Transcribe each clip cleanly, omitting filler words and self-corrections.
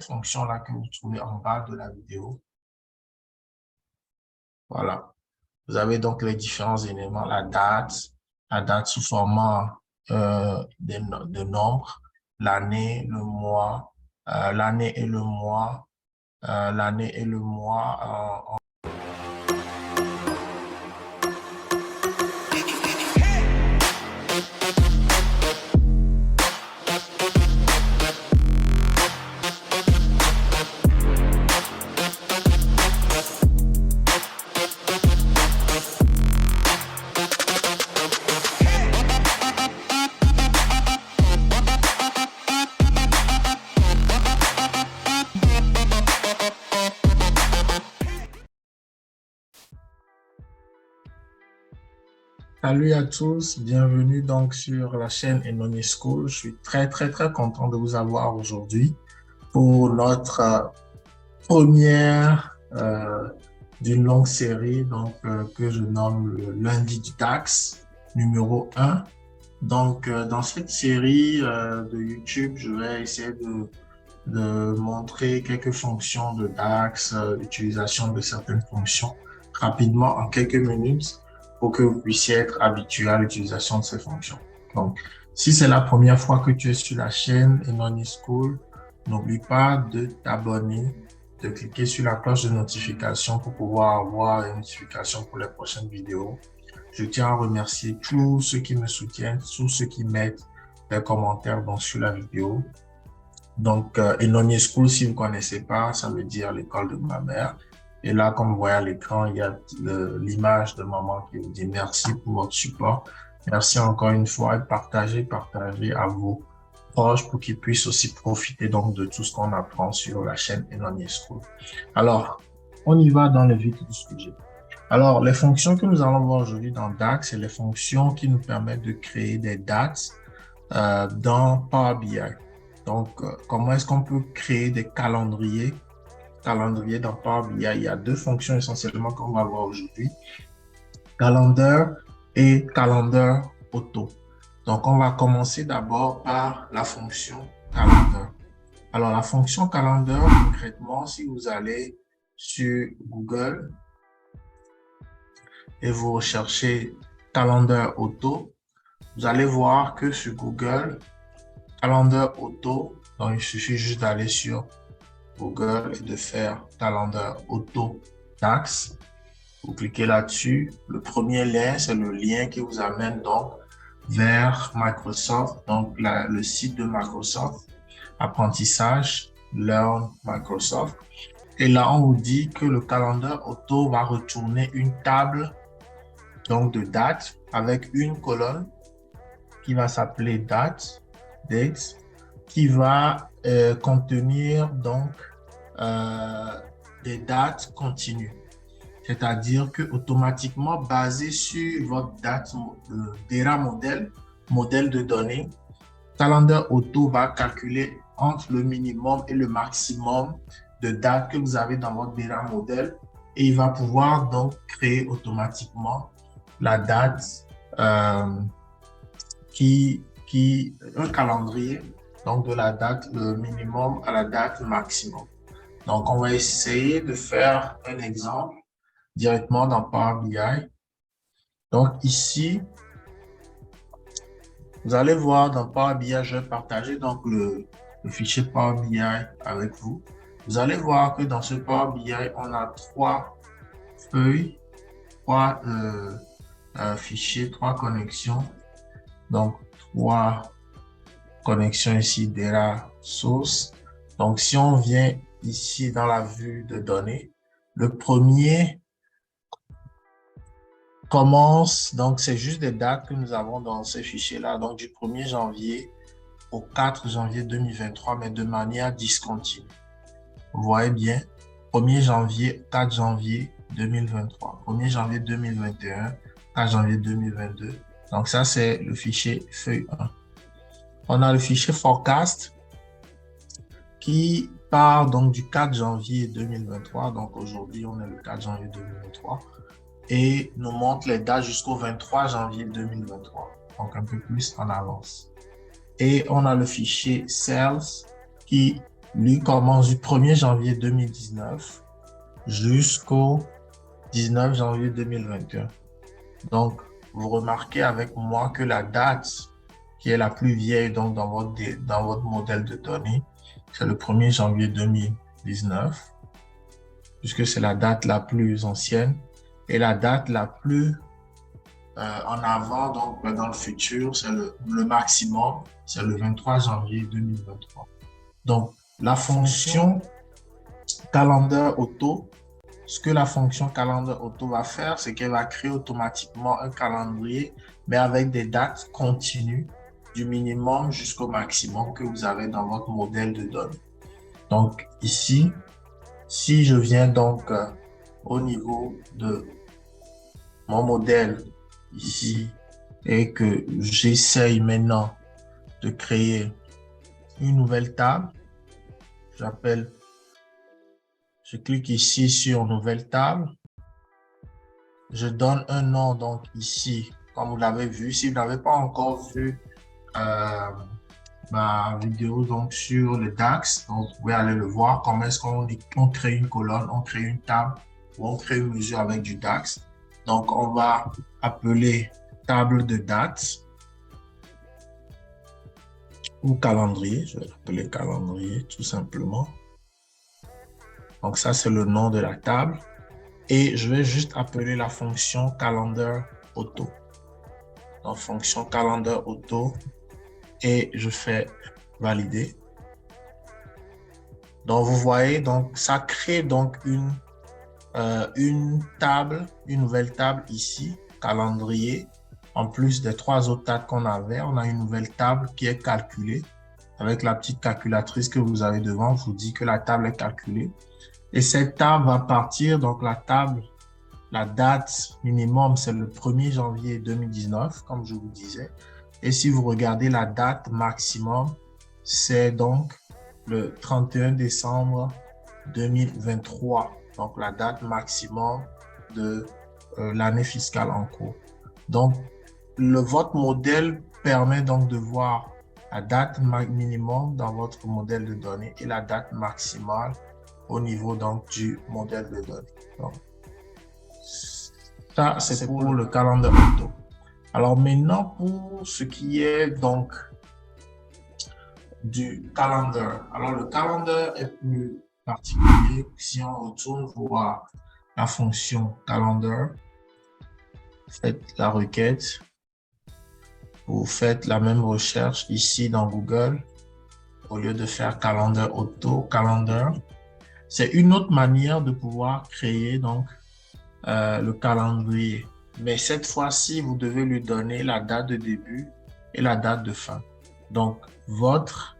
fonction-là que vous trouvez en bas de la vidéo. Voilà. Vous avez donc les différents éléments, la date sous format de nombre, l'année, le mois, l'année et le mois, l'année et le mois. Salut à tous, bienvenue donc sur la chaîne Enoni School. Je suis très content de vous avoir aujourd'hui pour notre première d'une longue série que je nomme le lundi du DAX numéro 1. Donc dans cette série de YouTube, je vais essayer de montrer quelques fonctions de DAX, l'utilisation de certaines fonctions rapidement en quelques minutes pour que vous puissiez être habitué à l'utilisation de ces fonctions. Donc, si c'est la première fois que tu es sur la chaîne Enoni School, n'oublie pas de t'abonner, de cliquer sur la cloche de notification pour pouvoir avoir une notification pour les prochaines vidéos. Je tiens à remercier tous ceux qui me soutiennent, tous ceux qui mettent des commentaires donc, sur la vidéo. Donc, Enoni School, si vous ne connaissez pas, ça veut dire l'école de ma mère. Et là, comme vous voyez à l'écran, il y a l'image de maman qui vous dit merci pour votre support. Merci encore une fois et partagez à vos proches pour qu'ils puissent aussi profiter donc de tout ce qu'on apprend sur la chaîne Enoni School. Alors, on y va dans le vif du sujet. Alors, les fonctions que nous allons voir aujourd'hui dans DAX, c'est les fonctions qui nous permettent de créer des dates dans Power BI. Donc, comment est-ce qu'on peut créer des calendriers dans Power BI? Il y a deux fonctions essentiellement qu'on va voir aujourd'hui, Calendar et Calendar Auto. Donc, on va commencer d'abord par la fonction Calendar. Alors, la fonction Calendar, concrètement, si vous allez sur Google et vous recherchez Calendar Auto, vous allez voir que sur Google, Calendar Auto, donc il suffit juste d'aller sur Google et de faire Calendar Auto DAX. Vous cliquez là-dessus. Le premier lien, c'est le lien qui vous amène donc vers Microsoft, donc le site de Microsoft, apprentissage, Learn Microsoft. Et là, on vous dit que le Calendar Auto va retourner une table donc de date avec une colonne qui va s'appeler date, qui va contenir donc des dates continues. C'est-à-dire que automatiquement, basé sur votre date DERA modèle de données, Calendar Auto va calculer entre le minimum et le maximum de dates que vous avez dans votre DERA modèle et il va pouvoir donc créer automatiquement la date un calendrier donc de la date minimum à la date maximum. Donc, on va essayer de faire un exemple directement dans Power BI. Donc, ici, vous allez voir dans Power BI, je vais partager donc le fichier Power BI avec vous. Vous allez voir que dans ce Power BI, on a trois feuilles, trois fichiers, trois connexions. Donc, trois connexions ici, DERA source. Donc, si on vient ici dans la vue de données, le premier commence, donc c'est juste des dates que nous avons dans ces fichiers-là, donc du 1er janvier au 4 janvier 2023, mais de manière discontinue. Vous voyez bien, 1er janvier, 4 janvier 2023, 1er janvier 2021, 4 janvier 2022. Donc ça, c'est le fichier feuille 1. On a le fichier forecast qui part donc du 4 janvier 2023. Donc aujourd'hui, on est le 4 janvier 2023 et nous montre les dates jusqu'au 23 janvier 2023. Donc un peu plus en avance. Et on a le fichier sales qui Lui commence du 1er janvier 2019 jusqu'au 19 janvier 2021. Donc, vous remarquez avec moi que la date qui est la plus vieille donc dans votre modèle de données, c'est le 1er janvier 2019, puisque c'est la date la plus ancienne, et la date la plus en avant, donc dans le futur, c'est le maximum, c'est le 23 janvier 2023. Donc, la fonction calendar auto, ce que la fonction calendar auto va faire, c'est qu'elle va créer automatiquement un calendrier, mais avec des dates continues du minimum jusqu'au maximum que vous avez dans votre modèle de données. Donc ici, si je viens donc au niveau de mon modèle ici et que j'essaye maintenant de créer une nouvelle table, je clique ici sur nouvelle table. Je donne un nom donc ici, comme vous l'avez vu. Si vous n'avez pas encore vu ma vidéo donc sur le DAX, donc vous pouvez aller le voir. Comment est-ce qu'on crée une colonne, on crée une table ou on crée une mesure avec du DAX. Donc on va appeler table de date ou calendrier. Je vais l'appeler calendrier tout simplement. Donc ça c'est le nom de la table. Et je vais juste appeler la fonction calendar auto. Donc, fonction calendar auto et je fais valider. Donc, vous voyez, donc ça crée donc une table, une nouvelle table ici, calendrier. En plus des 3 autres tables qu'on avait, on a une nouvelle table qui est calculée avec la petite calculatrice que vous avez devant, vous dit que la table est calculée. Et cette table va partir, donc la table, la date minimum, c'est le 1er janvier 2019, comme je vous disais. Et si vous regardez la date maximum, c'est donc le 31 décembre 2023. Donc, la date maximum de l'année fiscale en cours. Donc, votre modèle permet donc de voir la date minimum dans votre modèle de données et la date maximale au niveau donc du modèle de données. Donc, ça, c'est pour le calendrier auto. Alors maintenant, pour ce qui est donc du calendar. Alors le calendar est plus particulier. Si on retourne voir la fonction calendar, faites la requête. Vous faites la même recherche ici dans Google. Au lieu de faire calendar auto, calendar. C'est une autre manière de pouvoir créer donc le calendrier. Mais cette fois-ci, vous devez lui donner la date de début et la date de fin. Donc, votre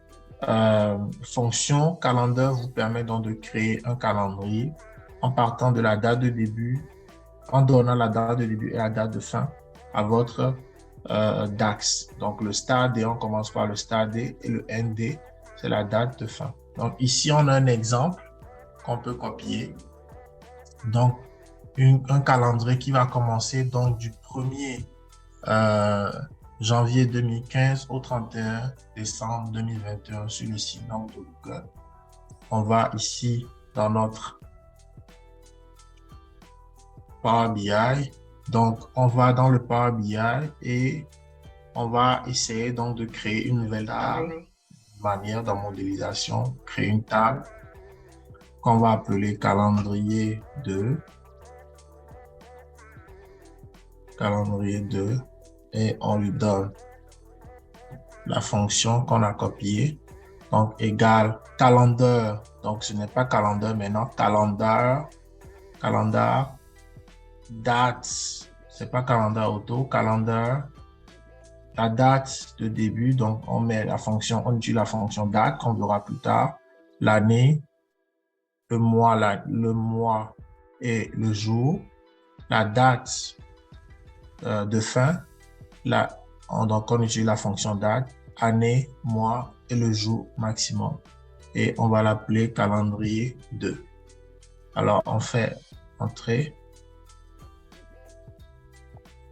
fonction calendar vous permet donc de créer un calendrier en partant de la date de début, en donnant la date de début et la date de fin à votre DAX. Donc, le start D, on commence par le start D et le ND, c'est la date de fin. Donc, ici, on a un exemple qu'on peut copier. Donc, un calendrier qui va commencer donc du 1er janvier 2015 au 31 décembre 2021 sur le site de Google. On va ici dans notre Power BI. Donc, on va dans le Power BI et on va essayer donc de créer une nouvelle table. Manière de modélisation, créer une table qu'on va appeler calendrier 2. Calendrier 2 et on lui donne la fonction qu'on a copiée. Donc, égale calendar. Donc, ce n'est pas calendar maintenant, calendar date. C'est pas calendar auto, calendar. La date de début, donc on met la fonction, on utilise la fonction date qu'on verra plus tard. L'année, le mois et le jour. La date de fin. Donc, on utilise la fonction date, année, mois et le jour maximum. Et on va l'appeler calendrier 2. Alors, on fait entrer.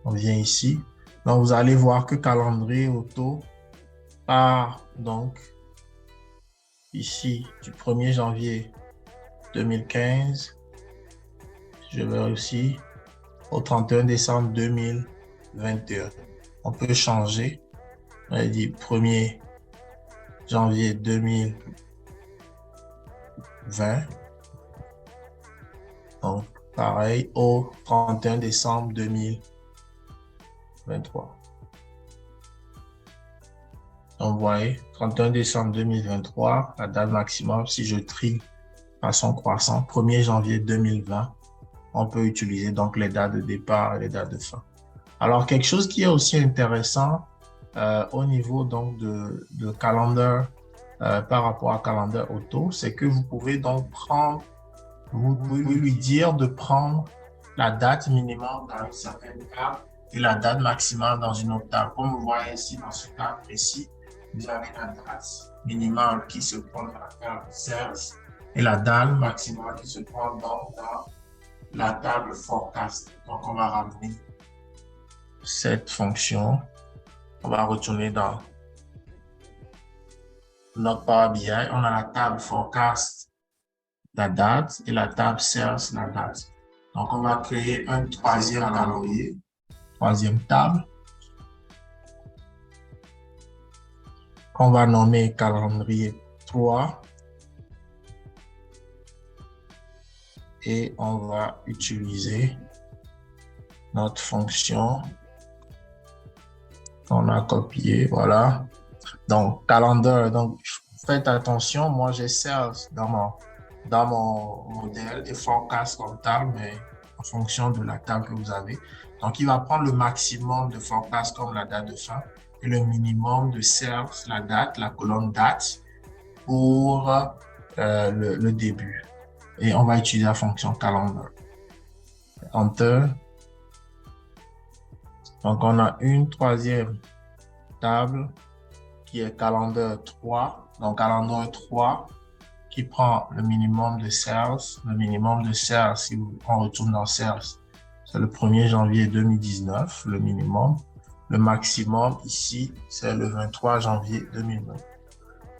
On vient ici. Donc, vous allez voir que calendrier auto part donc ici du 1er janvier 2015. Je vais aussi au 31 décembre 2021. On peut changer. On a dit 1er janvier 2020. Donc, pareil, au 31 décembre 2023. Donc, vous voyez, 31 décembre 2023, la date maximum, si je trie façon croissante, 1er janvier 2020, on peut utiliser donc les dates de départ et les dates de fin. Alors, quelque chose qui est aussi intéressant au niveau donc de calendar par rapport à calendar auto, c'est que vous pouvez donc prendre, vous pouvez lui dire de prendre la date minimum dans une certaine table et la date maximale dans une autre table. Comme vous voyez ici dans ce cas précis, vous avez la date minimale qui se prend dans la table sales et la date maximale qui se prend dans la table forecast. Donc, on va ramener cette fonction. On va retourner dans notre Power BI. On a la table forecast, la date, et la table sales, la date. Donc, on va créer un troisième calendrier, troisième table, qu'on va nommer calendrier 3. Et on va utiliser notre fonction qu'on a copiée, voilà. Donc, calendar, donc faites attention, moi j'ai sales dans mon modèle et forecast comme table, mais en fonction de la table que vous avez. Donc, il va prendre le maximum de forecast comme la date de fin et le minimum de sales, la date, la colonne date pour le début. Et on va utiliser la fonction calendar. Enter. Donc, on a une troisième table qui est calendar 3. Donc, calendar 3 qui prend le minimum de sales. Le minimum de sales, si on retourne dans sales, c'est le 1er janvier 2019, le minimum. Le maximum ici, c'est le 23 janvier 2020.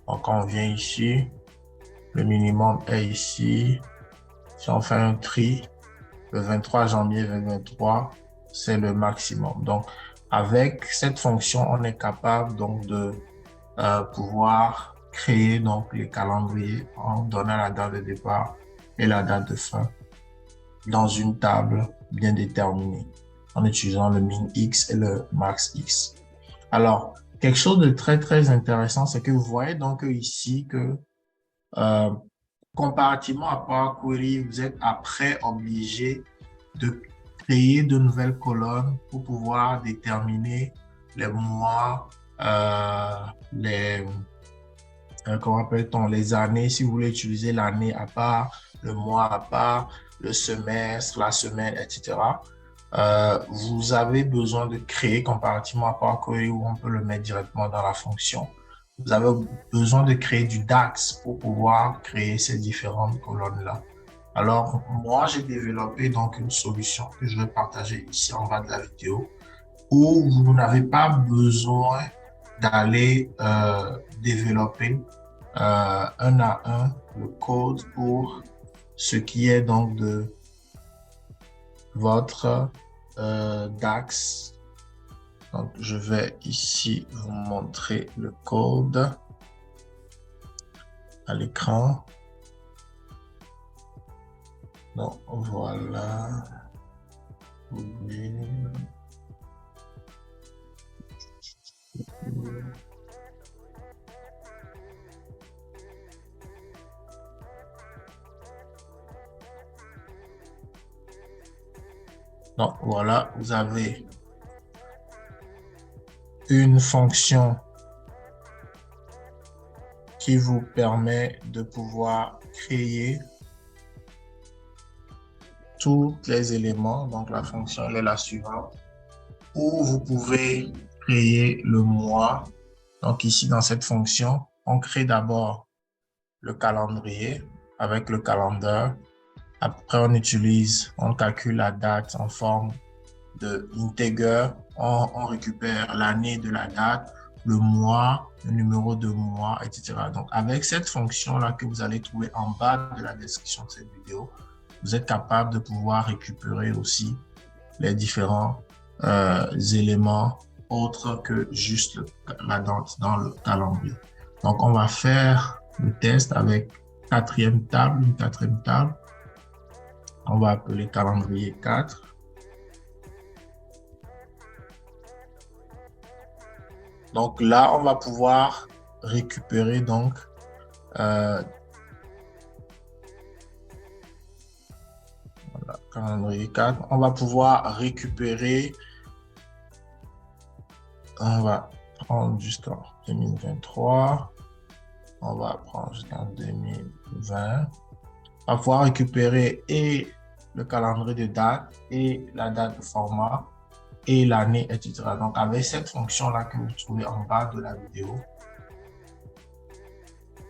Donc, on vient ici. Le minimum est ici. Si on fait un tri, le 23 janvier 2023, c'est le maximum. Donc, avec cette fonction, on est capable donc de pouvoir créer donc les calendriers en donnant la date de départ et la date de fin dans une table bien déterminée en utilisant le min X et le max X. Alors, quelque chose de très, très intéressant, c'est que vous voyez donc ici que comparativement à Power Query, vous êtes après obligé de créer de nouvelles colonnes pour pouvoir déterminer les mois, comment appelle-t-on, les années, si vous voulez utiliser l'année à part, le mois à part, le semestre, la semaine, etc. Vous avez besoin de créer comparativement à Power Query où on peut le mettre directement dans la fonction. Vous avez besoin de créer du DAX pour pouvoir créer ces différentes colonnes-là. Alors, moi, j'ai développé donc une solution que je vais partager ici en bas de la vidéo où vous n'avez pas besoin d'aller développer un à un le code pour ce qui est donc de votre DAX. Donc, je vais ici vous montrer le code à l'écran. Donc, voilà. Donc, voilà, vous avez une fonction qui vous permet de pouvoir créer tous les éléments. Donc, la fonction est la suivante, où vous pouvez créer le mois. Donc, ici, dans cette fonction, on crée d'abord le calendrier avec le calendar. Après, on calcule la date en forme de integer. On récupère l'année de la date. le mois, le numéro de mois, etc. Donc, avec cette fonction-là que vous allez trouver en bas de la description de cette vidéo, vous êtes capable de pouvoir récupérer aussi les différents éléments autres que juste la date dans le calendrier. Donc, on va faire le test avec une quatrième table. On va appeler calendrier 4. Donc là, on va pouvoir récupérer donc voilà, calendrier 4. On va pouvoir récupérer, on va prendre jusqu'en 2023. On va prendre jusqu'en 2020. On va pouvoir récupérer et le calendrier de date et la date de format et l'année, etc. Donc, avec cette fonction-là que vous trouvez en bas de la vidéo,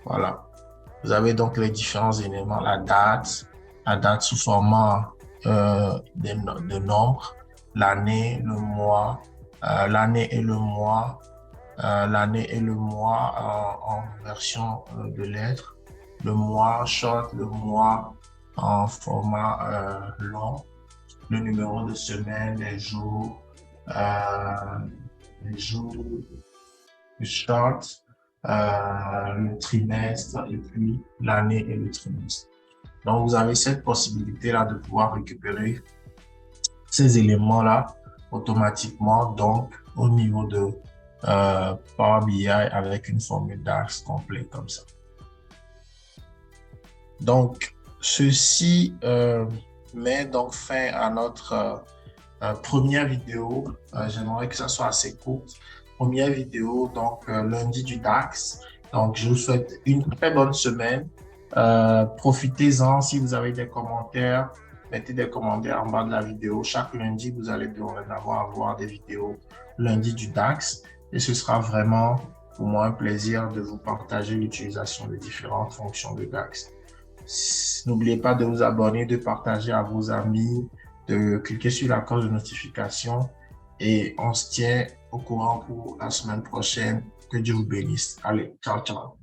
voilà. Vous avez donc les différents éléments, la date sous format de nombre, l'année, le mois, l'année et le mois, en version de lettres, le mois short, le mois en format long, le numéro de semaine, les jours le short, le trimestre et puis l'année et le trimestre. Donc, vous avez cette possibilité-là de pouvoir récupérer ces éléments-là automatiquement, donc au niveau de Power BI avec une formule DAX complète comme ça. Donc, ceci met donc fin à notre première vidéo. J'aimerais que ça soit assez court. Première vidéo, donc lundi du DAX. Donc, je vous souhaite une très bonne semaine. Profitez-en. Si vous avez des commentaires, mettez des commentaires en bas de la vidéo. Chaque lundi, vous allez dorénavant avoir des vidéos lundi du DAX. Et ce sera vraiment pour moi un plaisir de vous partager l'utilisation de différentes fonctions de DAX. N'oubliez pas de vous abonner, de partager à vos amis, de cliquer sur la cloche de notification et on se tient au courant pour la semaine prochaine. Que Dieu vous bénisse. Allez, ciao, ciao.